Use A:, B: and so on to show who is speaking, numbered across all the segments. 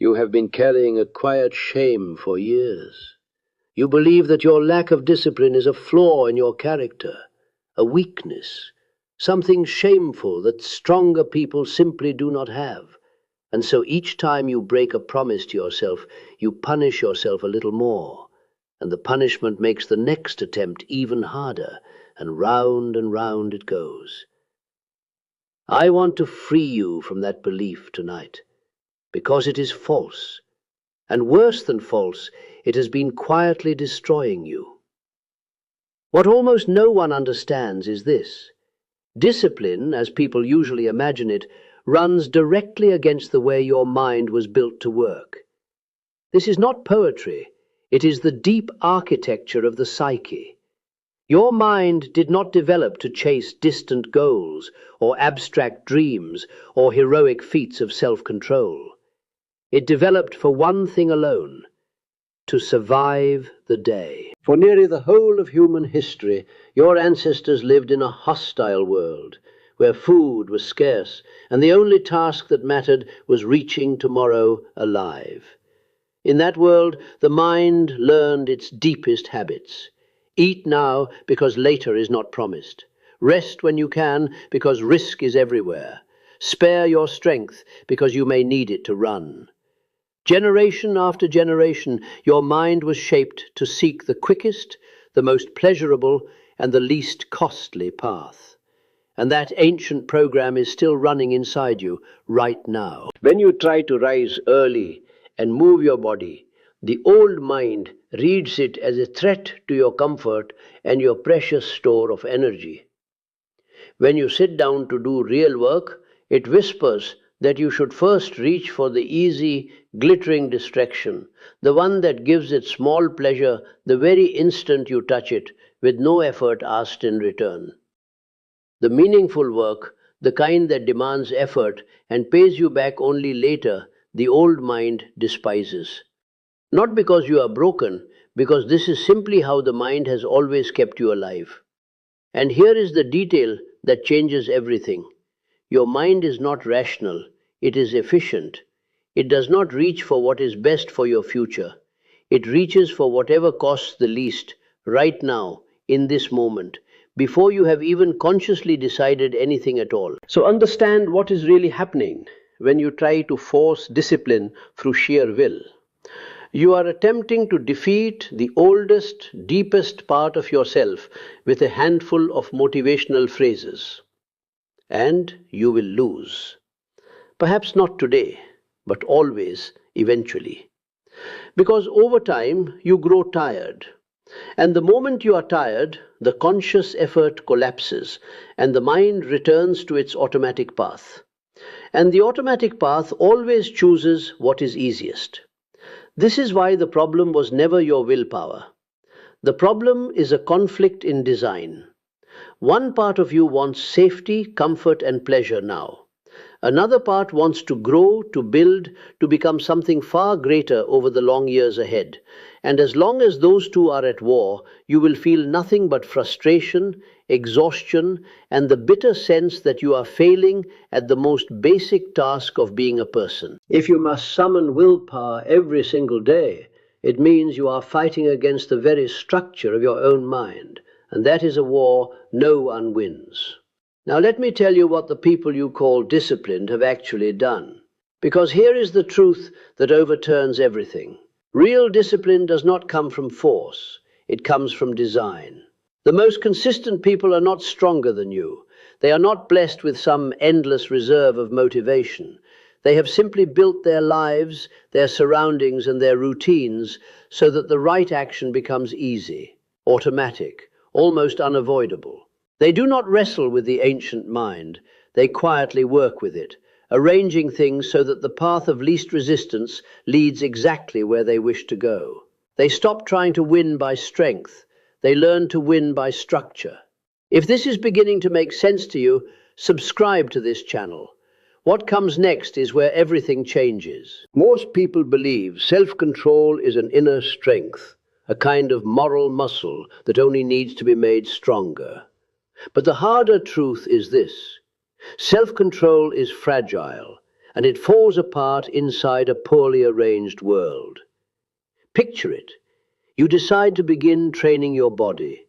A: You have been carrying a quiet shame for years. You believe that your lack of discipline is a flaw in your character, a weakness, something shameful that stronger people simply do not have. And so each time you break a promise to yourself, you punish yourself a little more. And the punishment makes the next attempt even harder, and round it goes. I want to free you from that belief tonight, because it is false. And worse than false, it has been quietly destroying you. What almost no one understands is this. Discipline, as people usually imagine it, runs directly against the way your mind was built to work. This is not poetry. It is the deep architecture of the psyche. Your mind did not develop to chase distant goals, or abstract dreams, or heroic feats of self-control. It developed for one thing alone: to survive the day. For nearly the whole of human history, your ancestors lived in a hostile world, where food was scarce, and the only task that mattered was reaching tomorrow alive. In that world, the mind learned its deepest habits. Eat now, because later is not promised. Rest when you can, because risk is everywhere. Spare your strength, because you may need it to run. Generation after generation, your mind was shaped to seek the quickest, the most pleasurable, and the least costly path. And that ancient program is still running inside you right now. When you try to rise early and move your body, the old mind reads it as a threat to your comfort and your precious store of energy. When you sit down to do real work, it whispers that you should first reach for the easy, glittering distraction, the one that gives it small pleasure the very instant you touch it, with no effort asked in return. The meaningful work, the kind that demands effort and pays you back only later, the old mind despises. Not because you are broken, because this is simply how the mind has always kept you alive. And here is the detail that changes everything. Your mind is not rational, it is efficient. It does not reach for what is best for your future. It reaches for whatever costs the least, right now, in this moment, before you have even consciously decided anything at all. So understand what is really happening when you try to force discipline through sheer will. You are attempting to defeat the oldest, deepest part of yourself with a handful of motivational phrases. And you will lose. Perhaps not today, but always, eventually. Because over time, you grow tired. And the moment you are tired, the conscious effort collapses, and the mind returns to its automatic path. And the automatic path always chooses what is easiest. This is why the problem was never your willpower. The problem is a conflict in design. One part of you wants safety, comfort, and pleasure now. Another part wants to grow, to build, to become something far greater over the long years ahead. And as long as those two are at war, you will feel nothing but frustration, exhaustion, and the bitter sense that you are failing at the most basic task of being a person. If you must summon willpower every single day, it means you are fighting against the very structure of your own mind. And that is a war no one wins. Now let me tell you what the people you call disciplined have actually done. Because here is the truth that overturns everything. Real discipline does not come from force. It comes from design. The most consistent people are not stronger than you. They are not blessed with some endless reserve of motivation. They have simply built their lives, their surroundings, and their routines so that the right action becomes easy, automatic, almost unavoidable. They do not wrestle with the ancient mind. They quietly work with it, arranging things so that the path of least resistance leads exactly where they wish to go. They stop trying to win by strength. They learn to win by structure. If this is beginning to make sense to you, subscribe to this channel. What comes next is where everything changes. Most people believe self-control is an inner strength, a kind of moral muscle that only needs to be made stronger. But the harder truth is this: self-control is fragile, and it falls apart inside a poorly arranged world. Picture it. You decide to begin training your body.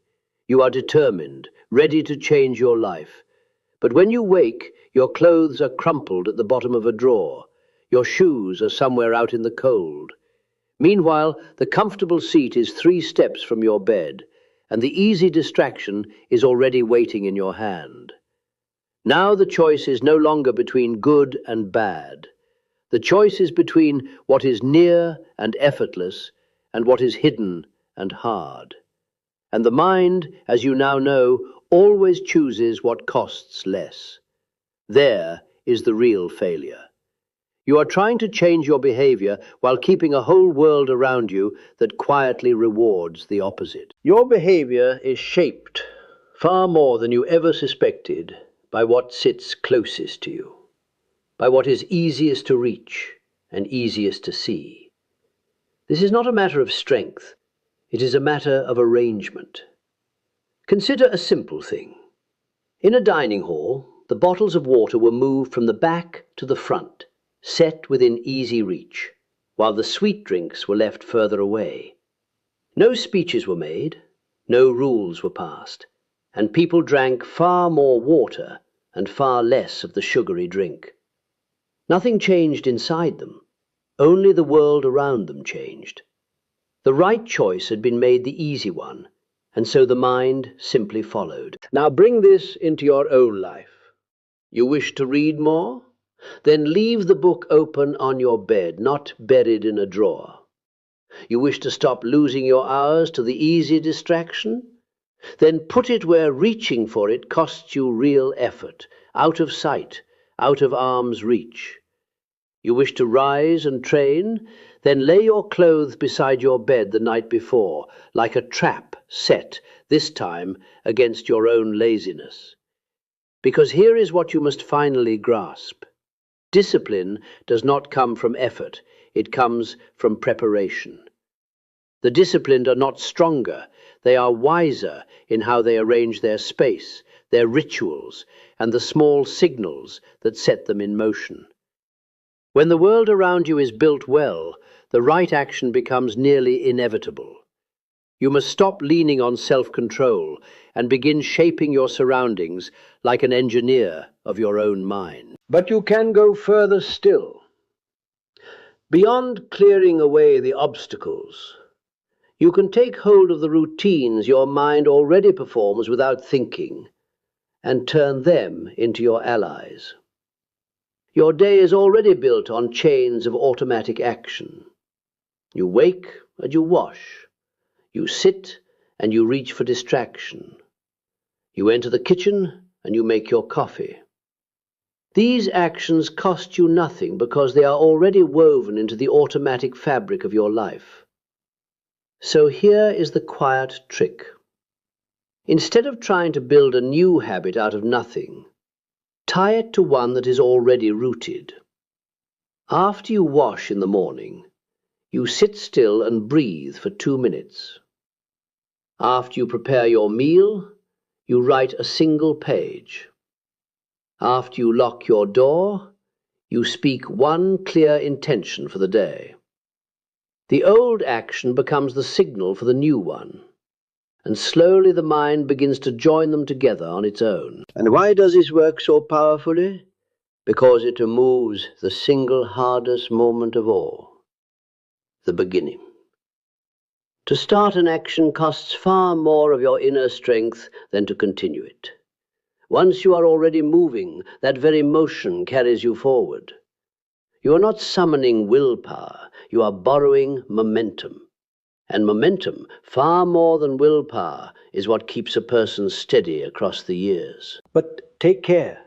A: You are determined, ready to change your life. But when you wake, your clothes are crumpled at the bottom of a drawer. Your shoes are somewhere out in the cold. Meanwhile, the comfortable seat is 3 steps from your bed, and the easy distraction is already waiting in your hand. Now the choice is no longer between good and bad. The choice is between what is near and effortless and what is hidden and hard. And the mind, as you now know, always chooses what costs less. There is the real failure. You are trying to change your behavior while keeping a whole world around you that quietly rewards the opposite. Your behavior is shaped far more than you ever suspected by what sits closest to you, by what is easiest to reach and easiest to see. This is not a matter of strength. It is a matter of arrangement. Consider a simple thing. In a dining hall, the bottles of water were moved from the back to the front, set within easy reach, while the sweet drinks were left further away. No speeches were made, no rules were passed, and people drank far more water and far less of the sugary drink. Nothing changed inside them, only the world around them changed. The right choice had been made the easy one, and so the mind simply followed. Now bring this into your own life. You wish to read more? Then leave the book open on your bed, not buried in a drawer. You wish to stop losing your hours to the easy distraction? Then put it where reaching for it costs you real effort, out of sight, out of arm's reach. You wish to rise and train? Then lay your clothes beside your bed the night before, like a trap set, this time, against your own laziness. Because here is what you must finally grasp. Discipline does not come from effort, it comes from preparation. The disciplined are not stronger, they are wiser in how they arrange their space, their rituals, and the small signals that set them in motion. When the world around you is built well, the right action becomes nearly inevitable. You must stop leaning on self-control and begin shaping your surroundings like an engineer of your own mind. But you can go further still. Beyond clearing away the obstacles, you can take hold of the routines your mind already performs without thinking and turn them into your allies. Your day is already built on chains of automatic action. You wake and you wash. You sit and you reach for distraction. You enter the kitchen and you make your coffee. These actions cost you nothing because they are already woven into the automatic fabric of your life. So here is the quiet trick. Instead of trying to build a new habit out of nothing, tie it to one that is already rooted. After you wash in the morning, you sit still and breathe for 2 minutes. After you prepare your meal, you write a single page. After you lock your door, you speak one clear intention for the day. The old action becomes the signal for the new one, and slowly the mind begins to join them together on its own. And why does this work so powerfully? Because it removes the single hardest moment of all, the beginning. To start an action costs far more of your inner strength than to continue it. Once you are already moving, that very motion carries you forward. You are not summoning willpower, you are borrowing momentum. And momentum, far more than willpower, is what keeps a person steady across the years. But take care.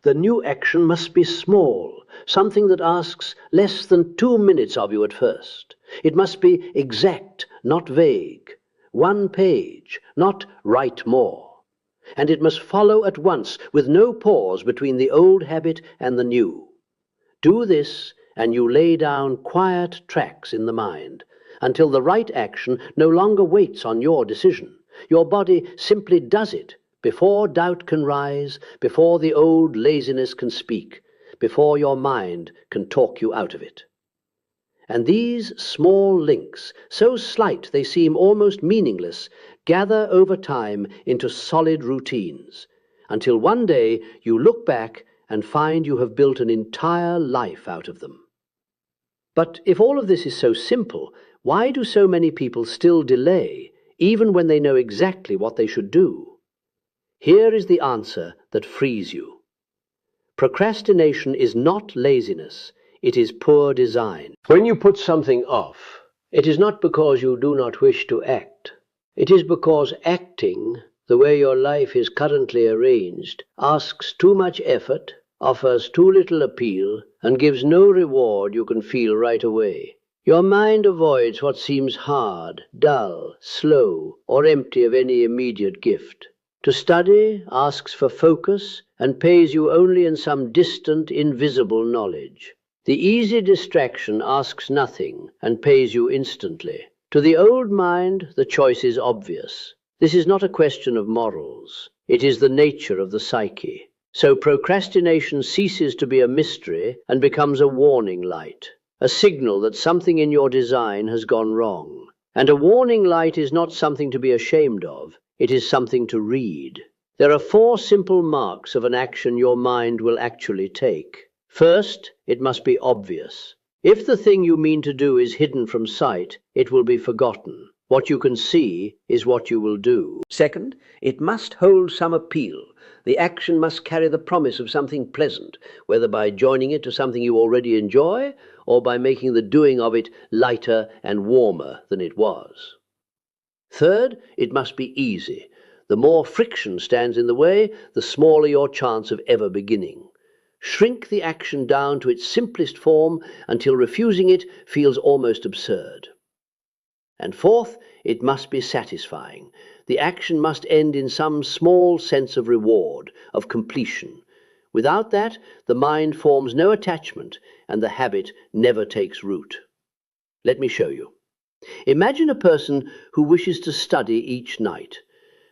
A: The new action must be small, something that asks less than 2 minutes of you at first. It must be exact, not vague. 1 page, not write more. And it must follow at once, with no pause between the old habit and the new. Do this, and you lay down quiet tracks in the mind, until the right action no longer waits on your decision. Your body simply does it, before doubt can rise, before the old laziness can speak, before your mind can talk you out of it. And these small links, so slight they seem almost meaningless, gather over time into solid routines, until one day you look back and find you have built an entire life out of them. But if all of this is so simple, why do so many people still delay, even when they know exactly what they should do? Here is the answer that frees you. Procrastination is not laziness, it is poor design. When you put something off, it is not because you do not wish to act. It is because acting, the way your life is currently arranged, asks too much effort, offers too little appeal, and gives no reward you can feel right away. Your mind avoids what seems hard, dull, slow, or empty of any immediate gift. To study asks for focus and pays you only in some distant, invisible knowledge. The easy distraction asks nothing and pays you instantly. To the old mind, the choice is obvious. This is not a question of morals. It is the nature of the psyche. So procrastination ceases to be a mystery and becomes a warning light, a signal that something in your design has gone wrong. And a warning light is not something to be ashamed of. It is something to read. There are 4 simple marks of an action your mind will actually take. First, it must be obvious. If the thing you mean to do is hidden from sight, it will be forgotten. What you can see is what you will do. Second, it must hold some appeal. The action must carry the promise of something pleasant, whether by joining it to something you already enjoy, or by making the doing of it lighter and warmer than it was. Third, it must be easy. The more friction stands in the way, the smaller your chance of ever beginning. Shrink the action down to its simplest form until refusing it feels almost absurd. And fourth, it must be satisfying. The action must end in some small sense of reward, of completion. Without that, the mind forms no attachment and the habit never takes root. Let me show you. Imagine a person who wishes to study each night,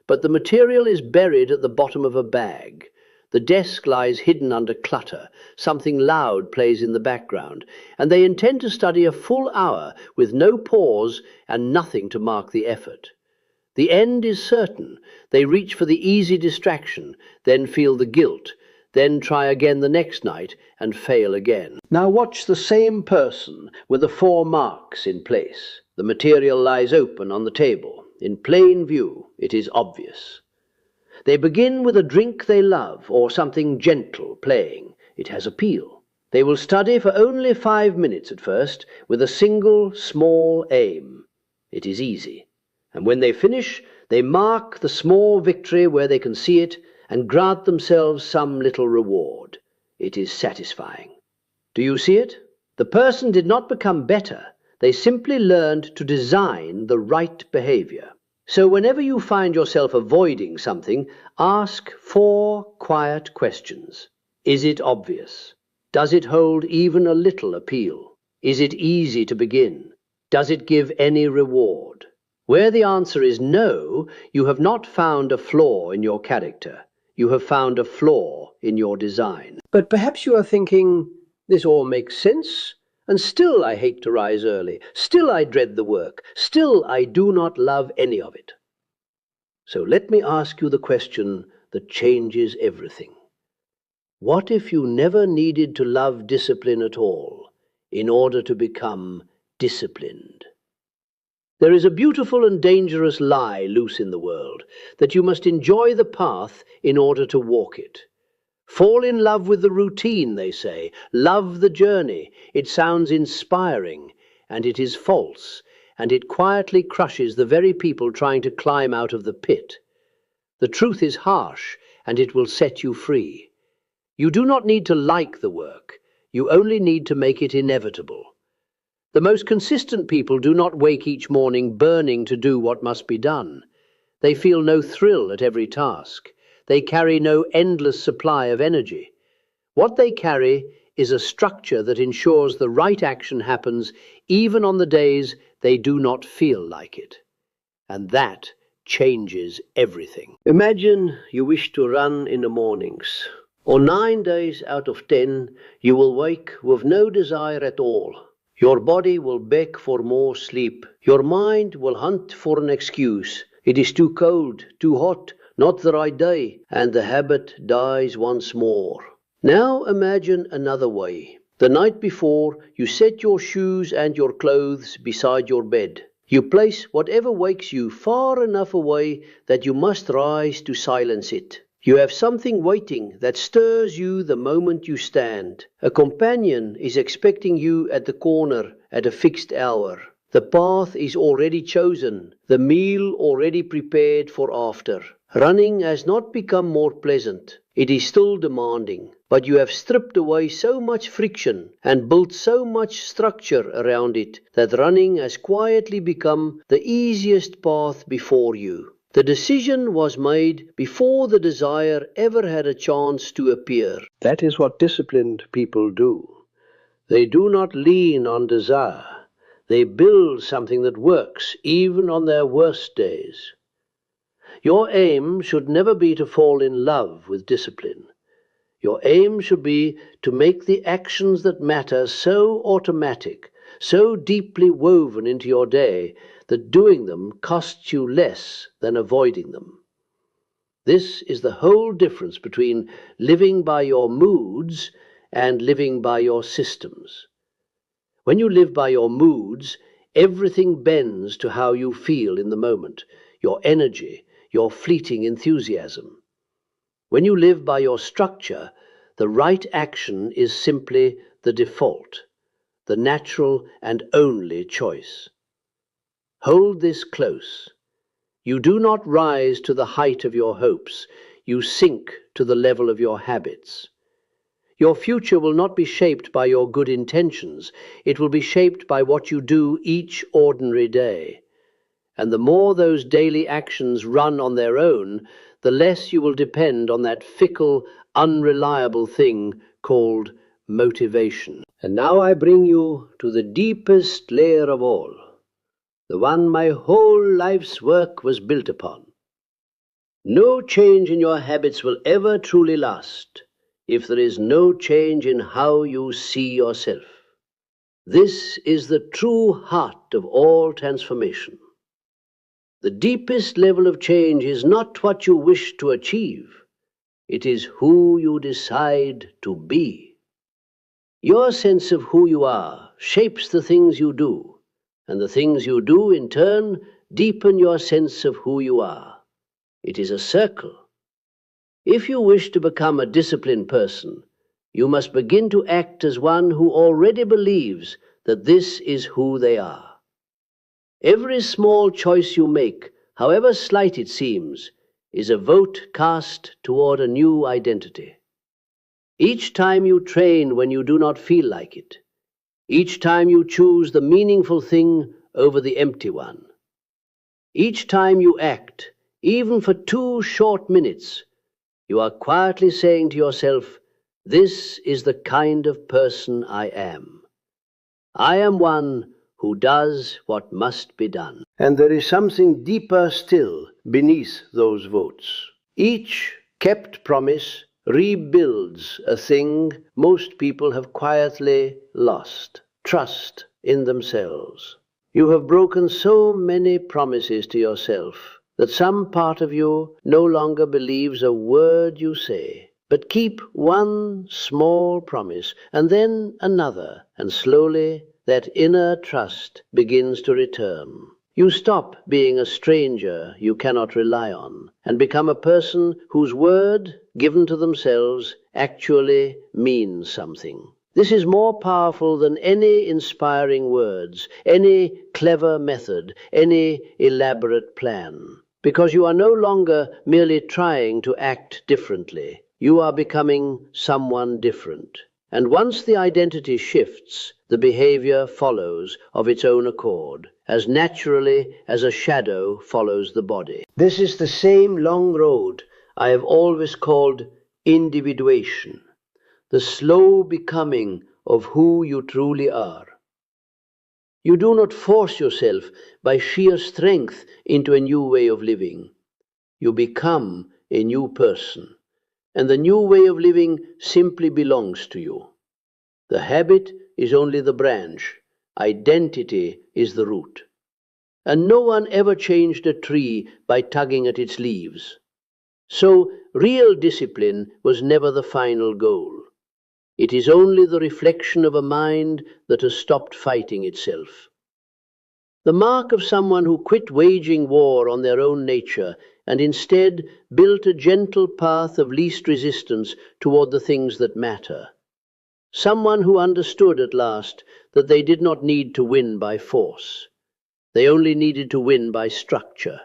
A: but the material is buried at the bottom of a bag. The desk lies hidden under clutter, something loud plays in the background, and they intend to study a full hour with no pause and nothing to mark the effort. The end is certain. They reach for the easy distraction, then feel the guilt, then try again the next night and fail again. Now watch the same person with the 4 marks in place. The material lies open on the table. In plain view, it is obvious. They begin with a drink they love or something gentle playing. It has appeal. They will study for only 5 minutes at first with a single small aim. It is easy. And when they finish, they mark the small victory where they can see it and grant themselves some little reward. It is satisfying. Do you see it? The person did not become better. They simply learned to design the right behavior. So whenever you find yourself avoiding something, ask 4 quiet questions. Is it obvious? Does it hold even a little appeal? Is it easy to begin? Does it give any reward? Where the answer is no, you have not found a flaw in your character. You have found a flaw in your design. But perhaps you are thinking, this all makes sense, and still I hate to rise early. Still I dread the work. Still I do not love any of it. So let me ask you the question that changes everything. What if you never needed to love discipline at all in order to become disciplined? There is a beautiful and dangerous lie loose in the world, that you must enjoy the path in order to walk it. Fall in love with the routine, they say. Love the journey. It sounds inspiring, and it is false, and it quietly crushes the very people trying to climb out of the pit. The truth is harsh, and it will set you free. You do not need to like the work. You only need to make it inevitable. The most consistent people do not wake each morning burning to do what must be done. They feel no thrill at every task. They carry no endless supply of energy. What they carry is a structure that ensures the right action happens even on the days they do not feel like it. And that changes everything. Imagine you wish to run in the mornings. Or 9 days out of 10, you will wake with no desire at all. Your body will beg for more sleep. Your mind will hunt for an excuse. It is too cold, too hot, not the right day, and the habit dies once more. Now imagine another way. The night before, you set your shoes and your clothes beside your bed. You place whatever wakes you far enough away that you must rise to silence it. You have something waiting that stirs you the moment you stand. A companion is expecting you at the corner at a fixed hour. The path is already chosen, the meal already prepared for after. Running has not become more pleasant. It is still demanding, but you have stripped away so much friction and built so much structure around it that running has quietly become the easiest path before you. The decision was made before the desire ever had a chance to appear. That is what disciplined people do. They do not lean on desire. They build something that works even on their worst days. Your aim should never be to fall in love with discipline. Your aim should be to make the actions that matter so automatic, so deeply woven into your day, that doing them costs you less than avoiding them. This is the whole difference between living by your moods and living by your systems. When you live by your moods, everything bends to how you feel in the moment, your energy, your fleeting enthusiasm. When you live by your structure, the right action is simply the default, the natural and only choice. Hold this close. You do not rise to the height of your hopes. You sink to the level of your habits. Your future will not be shaped by your good intentions. It will be shaped by what you do each ordinary day. And the more those daily actions run on their own, the less you will depend on that fickle, unreliable thing called motivation. And now I bring you to the deepest layer of all, the one my whole life's work was built upon. No change in your habits will ever truly last if there is no change in how you see yourself. This is the true heart of all transformation. The deepest level of change is not what you wish to achieve. It is who you decide to be. Your sense of who you are shapes the things you do, and the things you do, in turn, deepen your sense of who you are. It is a circle. If you wish to become a disciplined person, you must begin to act as one who already believes that this is who they are. Every small choice you make, however slight it seems, is a vote cast toward a new identity. Each time you train when you do not feel like it, each time you choose the meaningful thing over the empty one, each time you act, even for 2 short minutes, you are quietly saying to yourself, "This is the kind of person I am. I am one who does what must be done." And there is something deeper still beneath those votes. Each kept promise rebuilds a thing most people have quietly lost: trust in themselves. You have broken so many promises to yourself that some part of you no longer believes a word you say. But keep one small promise, and then another, and slowly that inner trust begins to return. You stop being a stranger you cannot rely on, and become a person whose word, given to themselves, actually means something. This is more powerful than any inspiring words, any clever method, any elaborate plan. Because you are no longer merely trying to act differently. You are becoming someone different. And once the identity shifts, the behavior follows of its own accord, as naturally as a shadow follows the body. This is the same long road I have always called individuation, the slow becoming of who you truly are. You do not force yourself by sheer strength into a new way of living. You become a new person. and the new way of living simply belongs to you. The habit is only the branch, identity is the root. And no one ever changed a tree by tugging at its leaves. So real discipline was never the final goal. It is only the reflection of a mind that has stopped fighting itself. The mark of someone who quit waging war on their own nature and instead built a gentle path of least resistance toward the things that matter. Someone who understood at last that they did not need to win by force. They only needed to win by structure.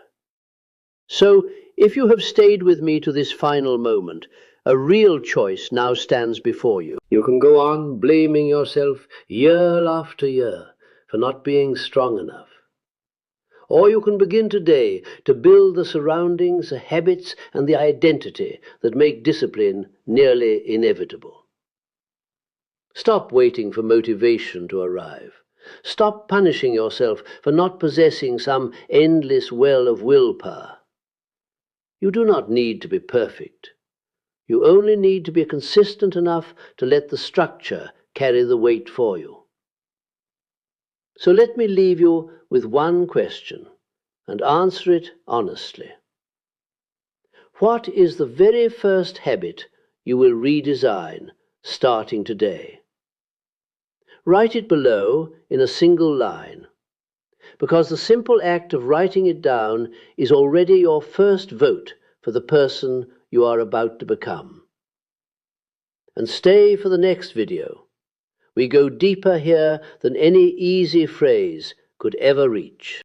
A: So, if you have stayed with me to this final moment, a real choice now stands before you. You can go on blaming yourself year after year for not being strong enough. Or you can begin today to build the surroundings, the habits, and the identity that make discipline nearly inevitable. Stop waiting for motivation to arrive. Stop punishing yourself for not possessing some endless well of willpower. You do not need to be perfect. You only need to be consistent enough to let the structure carry the weight for you. So let me leave you with one question, and answer it honestly. What is the very first habit you will redesign starting today? Write it below in a single line, because the simple act of writing it down is already your first vote for the person you are about to become. And stay for the next video. We go deeper here than any easy phrase could ever reach.